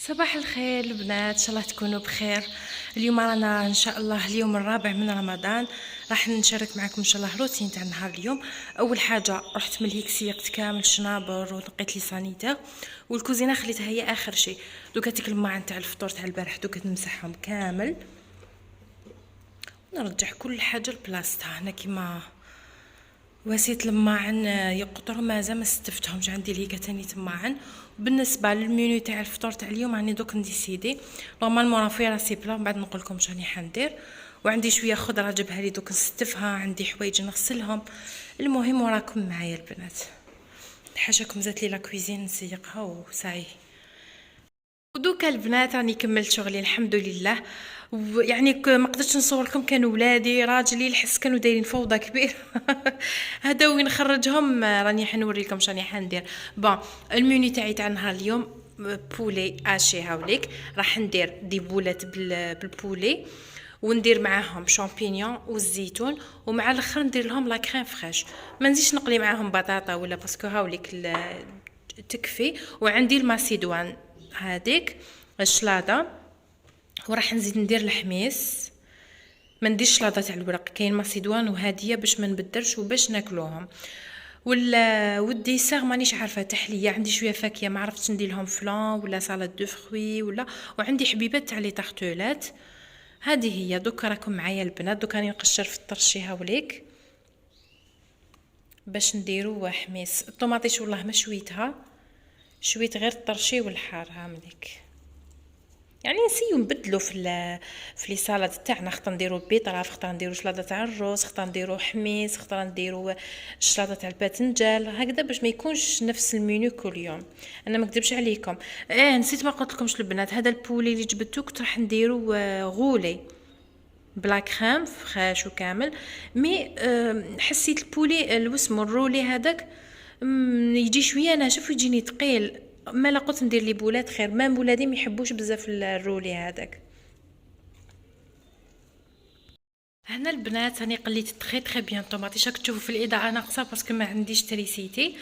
صباح الخير البنات، ان شاء الله تكونوا بخير. اليوم رانا ان شاء الله اليوم الرابع من رمضان. راح نشارك معكم ان شاء الله روتين تاع نهار اليوم. اول حاجه رحت من الهيك سيقت كامل شنابر ونقيت لي سانيتير، والكوزينه خليتها هي اخر شيء. دوكا تيك الماعن تاع الفطور تاع البارح دوكا نمسحهم كامل، نرجع كل حاجه لبلاصتها. هنا كيما واسيت الماعن يقطر مازال ما استفتهمش، عندي لهيكا تاني تماعن. بالنسبه للمنيو تاع الفطور تاع اليوم راني دوك نديسيدي. نورمالمون راه في راسي بلا، من بعد نقول لكم شنو حندير. وعندي شويه خضره جبها لي دوك نستفها، عندي حوايج نغسلهم. المهم وراكم معايا البنات. حاشاكم زات لي لا كويزين نسيقها وساعي. ودوكا البنات راني كملت شغلي الحمد لله. يعني ما قدرتش نصور لكم، كانوا ولادي راجلي الحس كانوا دايرين فوضى كبير. هذا وين نخرجهم راني حنوريكم شاني حندير. بون المنيو تاعي تاع نهار اليوم بولي اشي هاوليك. راح ندير دي بولات بالبولي، وندير معاهم شامبينيون والزيتون، ومع الاخر ندير لهم لا كريم فريش. ما نزيدش نقلي معاهم بطاطا ولا باسكو هاوليك تكفي. وعندي الماسيدوان هذيك الشلاضه، وراح نزيد ندير الحميص. ما نديرش شلاضه تاع الورق، كاين ماسيدوان وهاديه باش ما نبدلش وباش ناكلوهم. ولا والديسير مانيش عارفه تحليه، عندي شويه فاكهه ما عرفتش ندير لهم فلان ولا سالاد دو فروي ولا. وعندي حبيبات تاع لي طارتولات. هذه هي. دوك راكم معايا البنات، دوك راني نقشر في الطرشي هاوليك باش نديرو حميص. الطوماطيش والله ما شويتها، شويت غير الطرشي والحار هامليك. يعني نسيو نبدلو في لي سالاد تاعنا، خطر نديرو بيطراف، خطر نديرو شلاضه تاع الروز، خطر نديرو حميص، خطر نديرو شلاضه تاع الباذنجان، هكذا باش ما يكونش نفس المنيو كل يوم. انا ما نكذبش عليكم. نسيت ما قلت لكمش البنات، هذا البولي اللي جبتو كنت راح نديرو غولي بلا كريم فريش وكامل. مي حسيت البولي الوسمو الرولي هذاك يجي شويه ناشف ويجيني ثقيل. ما لقيت ندير لي بولات خير، ما ولادي ما يحبوش بزاف الرولي هذاك. هنا البنات راني قليت تري بيان طوماطيش، راك تشوفوا في الاضاءه ناقصه باسكو ما عنديش تريسيتي.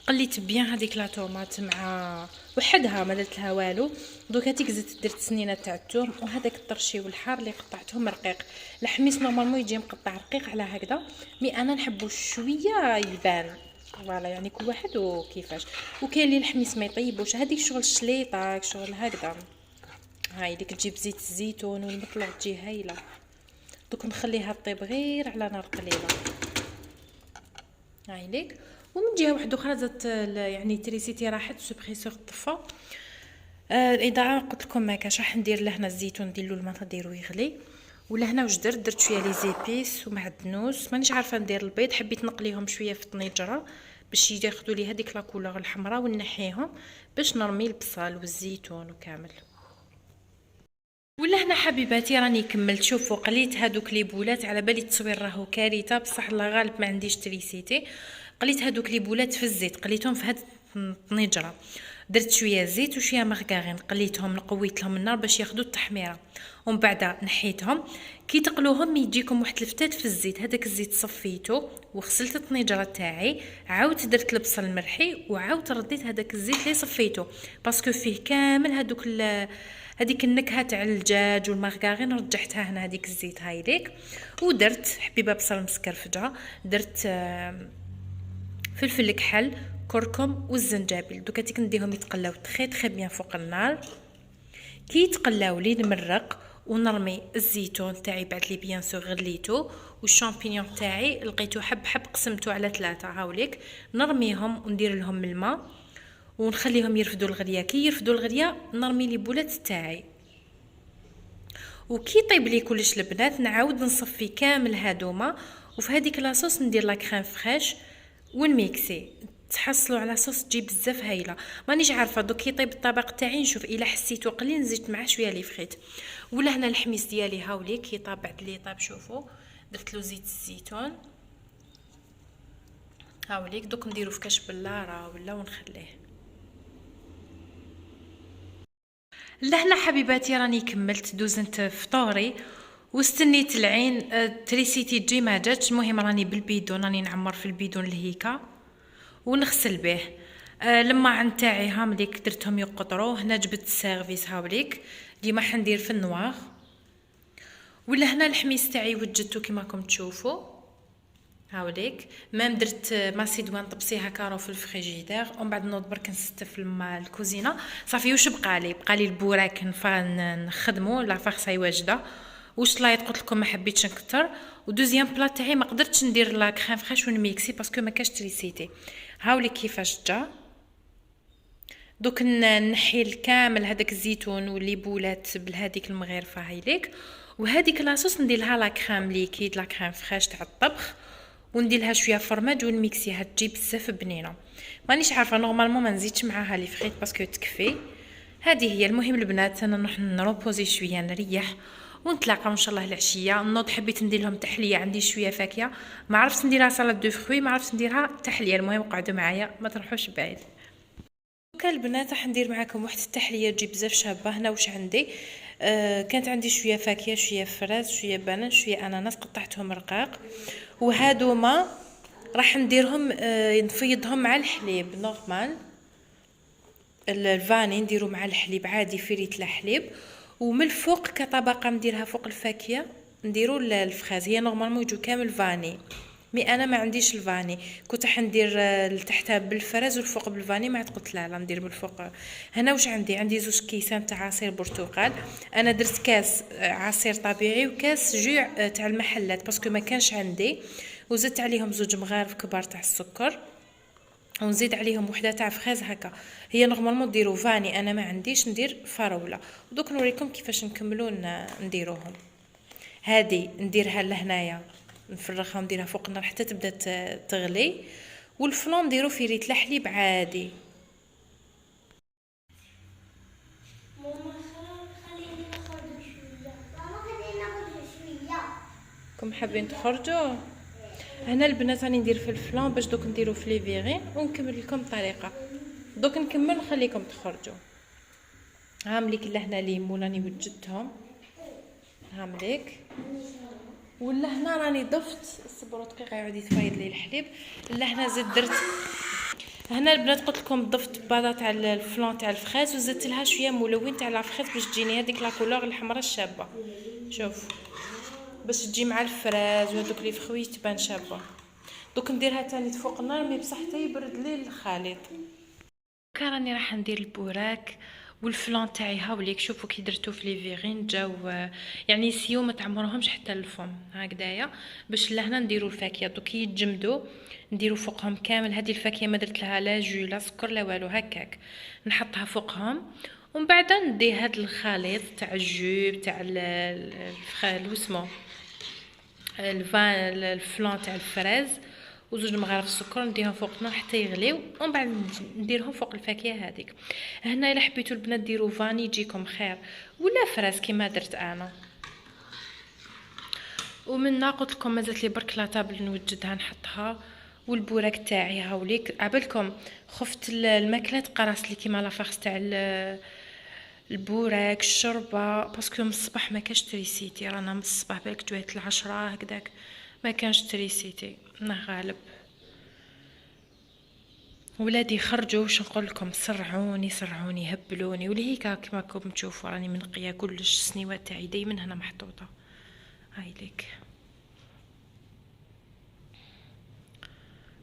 قليت بيان هذيك لا طوماط مع وحدها ما درت لها والو. دوك هاتيك زدت درت سنينه تاع الثوم وهذاك الطرشي والحار اللي قطعتهم رقيق. الحميص نورمالمون يجي مقطع رقيق على هكذا، مي انا نحبو شويه يبان. فوالا يعني كل واحد وكيفاش. وكاين اللي الحميص ما يطيبوش، هذيك شغل الشليطه شغل هكذا. هاي ديك تجيب زيت الزيتون والمطلع تجي هايله. دوك نخليها طيب غير على نار قليله. هاي ليك. ومن جهه واحده اخرى زدت يعني تريسيتي راحت سوبريسور طفى. الاضاءه قلت لكم ما كاش. راح ندير لهنا الزيتون ندير له الماء نديرو يغلي. ولهنا واش درت شويه لي زيبيس ومعدنوس. مانيش عارفه ندير البيض، حبيت نقليهم شويه في الطنجره باش ياخذوا لي هذيك لا كولور الحمراء، ونحيهم باش نرمي البصل والزيتون وكامل. ولا هنا حبيباتي راني كملت. شوفوا قليت هادوك لي بولات، على بالي التصوير راهو كارثه بصح الله غالب ما عنديش تريسيتي. قليت هادوك لي بولات في الزيت، قليتهم في هاد الطنجره. درت شويه زيت وشويه مارغرين، قليتهم نقويت لهم النار باش ياخذوا التحميره. ومن بعد نحيتهم. كي تقلوهم يجيكم واحد الفتات في الزيت، هذاك الزيت صفيته وغسلت الطنجره تاعي، عاودت درت البصل المرحي وعاودت رديت هذاك الزيت اللي صفيته باسكو فيه كامل هذوك هذيك النكهه تاع الدجاج والمارغرين، رجعتها هنا هذيك الزيت هاي ليك. ودرت حبيبه بصل مسكرفجه، درت فلفل كحل كركم والزنجبيل. دوكا تيك نديهم يتقلاو تري بيان فوق النار. كي يتقلاو لي نمرق ونرمي الزيتون تاعي بعد لي بيان سور غليتو، والشامبينيون تاعي لقيتو حب حب قسمته على 3 هاوليك. نرميهم وندير لهم الماء ونخليهم يرفدوا الغليه. كي يرفدوا الغليه نرمي لي بولات تاعي. وكي طيب لي كلش البنات نعاود نصفي كامل هادوما، وفي هذيك لاصوص ندير لا كريم فريش ونميكسي. تحصلوا على صوص تجي بزاف هايله. مانيش عارفه دوك كي طيب الطبق تاعي نشوف الا حسيتو قليل نزيد معاه شويه لي فريت. ولا هنا الحميص ديالي هاوليك كي طاب بعد لي طاب. شوفوا درت له زيت الزيتون هاوليك. دوك نديرو في كاش بلاره ولا ونخليه. لهنا حبيباتي راني كملت دوزنت فطوري واستنيت العين تريسيتي تجي ما جاتش. المهم راني بالبيدون راني نعمر في البيدون لهيكا ونغسل به. لما تاعي هامليك درتهم يقطروا. هنا جبت السيرفيس هاوليك ديما حندير في النوار. ولا هنا الحميس تاعي وجدته كيما راكم تشوفوا هاوليك. مام درت ماسيدوان طبسيها كارو في الفريجيدير، ومن بعد نوض برك نستف الكوزينه. صافي واش بقالي البوراك نخدمو لا فرصه واجده. واش لايط قلت لكم ما حبيتش نكتر. ودوزيام بلا تاعي ما قدرتش ندير لا كريم فريش ونميكسي باسكو ما كاش تريسيتي. هاوليك كيفاش جا. دوك نحي كامل هذاك الزيتون والليبولات بالهذيك المغرفه هايليك. وهذيك لاصوص ندير لها لا كريم ليكيد لا كريم فريش تاع الطبخ، وندير لها شويه فرماج ونميكسيها تجي بزاف بنينه. مانيش عارفه نورمالمون ما نزيدش معاها لي فريت باسكو تكفي. هذه هي. المهم البنات انا نروح نروبوزي شويه نريح، ونتلاقاو ان شاء الله العشيه. نوض حبيت ندير لهم تحليه، عندي شويه فاكهه ما عرفتش نديرها سلطه دو فروي، ما عرفتش نديرها تحليه. المهم قعدوا معايا ما تروحوش بعيد. دوكا البنات راح ندير معاكم واحد التحليه تجي بزاف شابه. هنا واش عندي؟ كانت عندي شويه فاكهه، شويه فراز، شويه بنان، شويه اناناس قطعتهم رقاق. وهادوما راح نديرهم نفيضهم مع الحليب نورمال. الفاني نديرو مع الحليب عادي في ريت الحليب. ومن الفوق كطبقه نديرها فوق الفاكهه نديرو الفخاز. هي نورمالمون يجو كامل فاني، مي انا ما عنديش الفاني. كنت راح ندير لتحتها بالفرز والفوق بالفاني، ما عاد قلت لا ندير بالفوق. هنا واش عندي زوج كيسان تاع عصير برتقال. انا درت كاس عصير طبيعي وكاس جوع تاع المحلات باسكو ما كانش عندي. وزدت عليهم زوج مغارف كبار تاع السكر، ونزيد عليهم وحده تاع فخاز هكا. هي نورمالمون ديروا فاني، انا ما عنديش ندير فراوله. ودوك نوريكم كيفاش نكملوا نديروهم. هذه نديرها لهنايا نفرغها ونديرها فوق النار حتى تبدا تغلي. والفلون نديرو في ريت الحليب عادي. كم حابين تخرجوا؟ هنا البنات راني ندير في الفلان باش دوك نديرو في لي فيغين ونكمل لكم الطريقه. دوك نكمل نخليكم تخرجوا. هامليك لهنا ليمون راني وجدتهم هامليك. ولا هنا راني ضفت صبروا دقيقه يعود يتفايض لي الحليب. لا هنا زدت درت. هنا البنات قلت لكم ضفت بادا تاع الفلان تاع الفخاز وزدت لها شويه ملون تاع الفخاز باش تجيني هذيك لا كولور الحمراء الشابه. شوف باش تجي مع الفراز وهذوك لي فخوي تبان شابه. دوك نديرها تاني فوق النار مي بصح حتى يبرد لي الخليط. راني راح ندير البوراك والفلان تاعي هاوليك. شوفوا كي درتو في لي فيغين جاو يعني سيو ما تعمرهمش حتى الفم هكذايا. باش لهنا نديرو الفاكهه دوك يتجمدوا نديرو فوقهم كامل. هذه الفاكهه ما درت لها لا جو لا سكر لا والو، هكاك نحطها فوقهم. ومن بعد ندي هذا الخليط تاع الجو تاع الفخال واسمو الفلان تاع الفراز وزوج مغارف السكر نديهم فوق النار حتى يغليو. ومن بعد نديرهم فوق الفاكهه هذيك. هنا الا حبيتوا البنات ديروا فاني يجيكم خير، ولا فراس كيما درت انا. ومن قلت لكم مازالت لي برك لا طابل نوجدها نحطها. والبوراك تاعي هاوليك عبالكم خفت الماكلات قراص لي كيما لافاغس تاع البوراك الشوربه باسكو من الصباح ما كاش تريسيتي. رانا من الصباح بالك جوات 10 هكذاك ما كانش تريسيتي غالب. ولادي خرجوا واش نقول لكم سرعوني هبلوني ولي هيك كيما راكم تشوفوا راني منقيه كلش. السنيوات تاعي دائما هنا محطوطه هاي ليك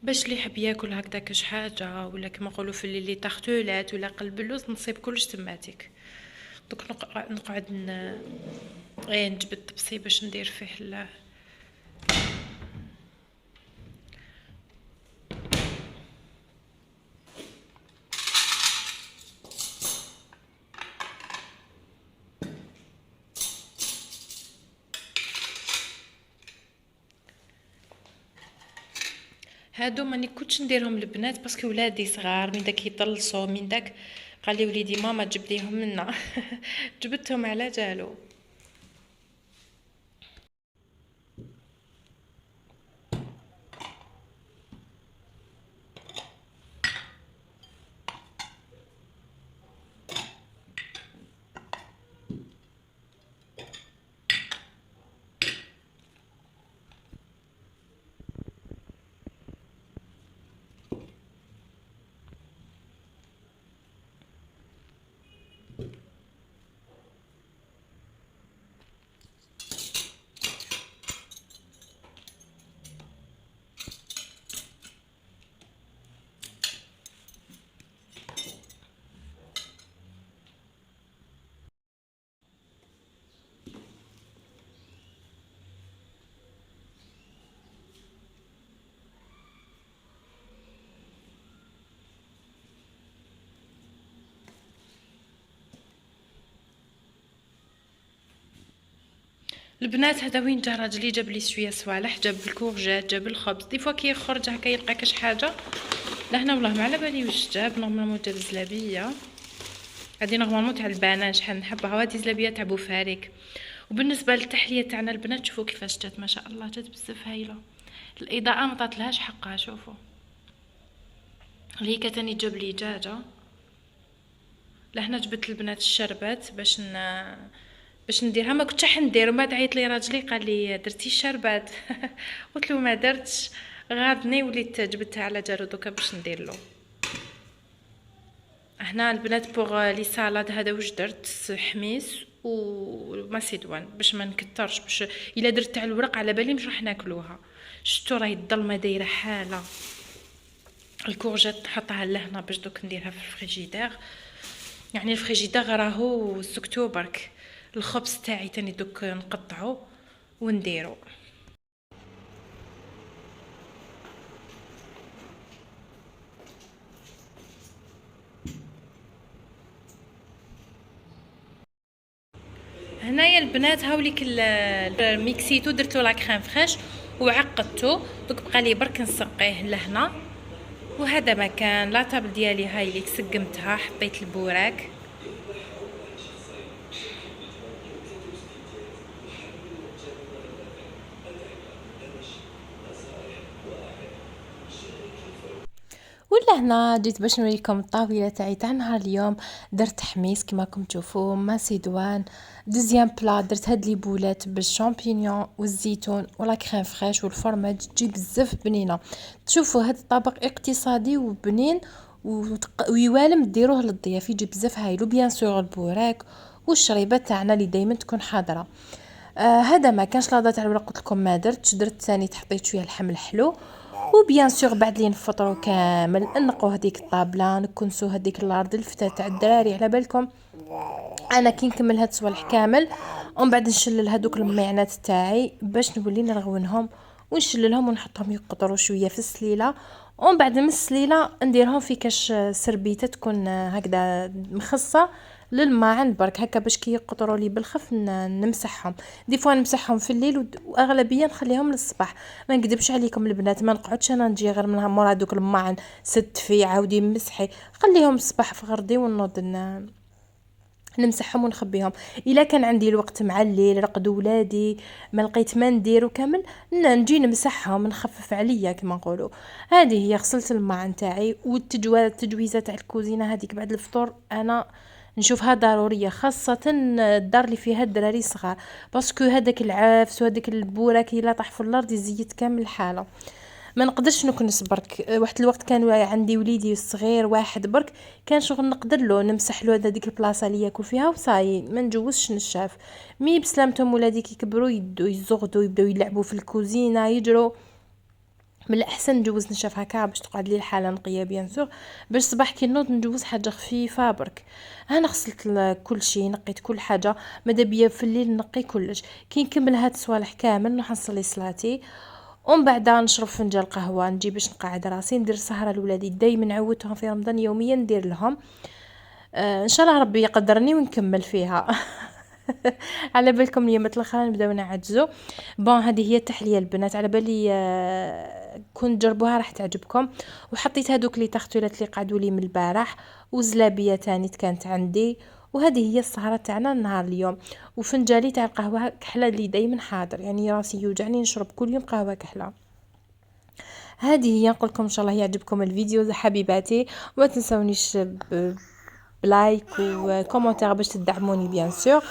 باش اللي يحب ياكل هكذا كاش حاجه ولا كما نقولوا في اللي تارتولات ولا قلب اللوز نصيب كلش تماتيك. دوك نقعد نجبد الطبسي باش ندير فيه هادو ماني كنتش نديرهم البنات باسكو ولادي صغار من داك يطلصوا من داك. قال لي وليدي ماما جيب ليهم منا جبتهم على جالو. البنات هذا وين جا راجلي جاب لي شويه صوالح، جاب الكورجات، جاب الخبز. دي فوا كيخرج هكا يلقى كاش حاجه لهنا والله ما على بالي واش جاب. نورمالمون جاب زلابيه، هذه نورمالمون تاع البنان شحال نحبها، هذه زلابيه تاع بوفاريك. وبالنسبه للتحليه تاعنا البنات شوفوا كيفاش جات ما شاء الله، جات بزاف هايله. الاضاءه ما طاتلهاش حقها. شوفوا هيك تاني جاب لي دجاجه. لهنا جبت البنات الشربات باش نديرها. ما كنتش حندير، ومن بعد عيط لي راجلي قال لي درتي الشربات قلت له ما درتش، غادني وليت جبتها على جارو دوكا باش ندير له. هنا البنات بوغ لي سالاد هذا واش درت حميص وماسيدوان باش ما نكترش، باش الا درت تاع الورق على بالي مش راح ناكلوها. شتو راهي الظلمه دايره حاله. الكورجات نحطها لهنا باش دوك نديرها في الفريجيدير، يعني الفريجيدير راهو سكتو برك. الخبز تاعي تاني دوك نقطعو ونديرو. هنايا البنات هاوليك ميكسيتو، درتو لا كريم فريش وعقدتو، دوك بقى لي برك نسقيه لهنا. وهذا مكان لا طابل ديالي هاي ليك سقمتها، حطيت البوراك. ولا هنا جيت باش نوريكم الطاوله تاعي تاع نهار اليوم. درت حميص كما راكم تشوفوا، ماسيدوان. دوزيام بلا درت هاد لي بولات بالشامبينيون والزيتون ولا كريم فريش والفرماج، تجي بزاف بنينه. تشوفوا هاد الطبق اقتصادي وبنين ويوالم ديروه للضياف، يجي بزاف هايل. وبيان سور البوراك والشريبات تاعنا اللي دائما تكون حاضره. هذا ما كانش لاضه تاع الورق، قلت لكم ما درتش. درت ثاني تحطيت شويه اللحم الحلو. وبيان سور بعد لي نفطروا كامل نقوا هذيك الطابله، نكنسوا هذيك الارض الفتاه تاع الدراري على بالكم. انا كي نكمل هاد الصوالح كامل ومن بعد نشلل هذوك المعانات تاعي باش نولي نرغونهم ونشللهم ونحطهم يقطروا شويه في السليله. ومن بعد من السليله نديرهم في كاش سربيته تكون هكذا مخصه للماعن برك هكا باش كي يقطروا لي بالخف نمسحهم. دي فوا نمسحهم في الليل واغلبيه نخليهم للصباح. ما نكذبش عليكم البنات، ما نقعدش انا نجي غير من مورا دوك الماعن ست في عاودي مسحي، خليهم الصباح في غردي ونوض نمسحهم ونخبيهم. الا كان عندي الوقت مع الليل رقد ولادي ما لقيت ما ندير وكامل نجي نمسحهم نخفف عليا كما نقولوا. هذه هي غسلت الماء نتاعي. والتجويزه تاع الكوزينه هذيك بعد الفطور انا نشوفها ضروريه، خاصه الدار اللي فيها الدراري صغار، باسكو هذاك العفس وهذاك البوراك الا طاح في الارض يزيد كامل الحاله. ما نقدرش نكنس برك. واحد الوقت كان عندي وليدي الصغير واحد برك، كان شغل نقدر له نمسح له هذيك البلاصه اللي ياكل فيها وصاي ما نجوزش نشاف. مي بسلامتهم ولادي كي يكبروا يزغدوا يبداو يلعبوا في الكوزينه يجروا، من الاحسن نجوز نشاف هكا باش تقعد لي الحاله نقيه بيان سور، باش صباح كي نوض نجوز حاجه خفيفه برك. انا غسلت كل شيء، نقيت كل حاجه، ماذا بيا في الليل نقي كلش. كي نكمل هاد الصوالح كامل نروح نصلي صلاتي ومن بعد نشرب فنجان قهوه، نجي باش نقعد راسي ندير سهره لولادي. دايما نعودتهم في رمضان يوميا ندير لهم. ان شاء الله ربي يقدرني ونكمل فيها على بالكم اليومات الاخرى نبداو نعجزوا. بون هذه هي التحليه البنات، على بالي كنت جربوها راح تعجبكم. وحطيت هذوك لي تختولات اللي قعدوا لي من البارح وزلابيه تاني كانت عندي. وهذه هي السهره تاعنا النهار اليوم. وفنجالي تاع القهوه كحله اللي دايما حاضر، يعني راسي يوجعني نشرب كل يوم قهوه كحله. هذه هي، نقول لكم ان شاء الله يعجبكم الفيديو حبيباتي، وما تنسونيش بلايك وكومنتير باش تدعموني بيان سور.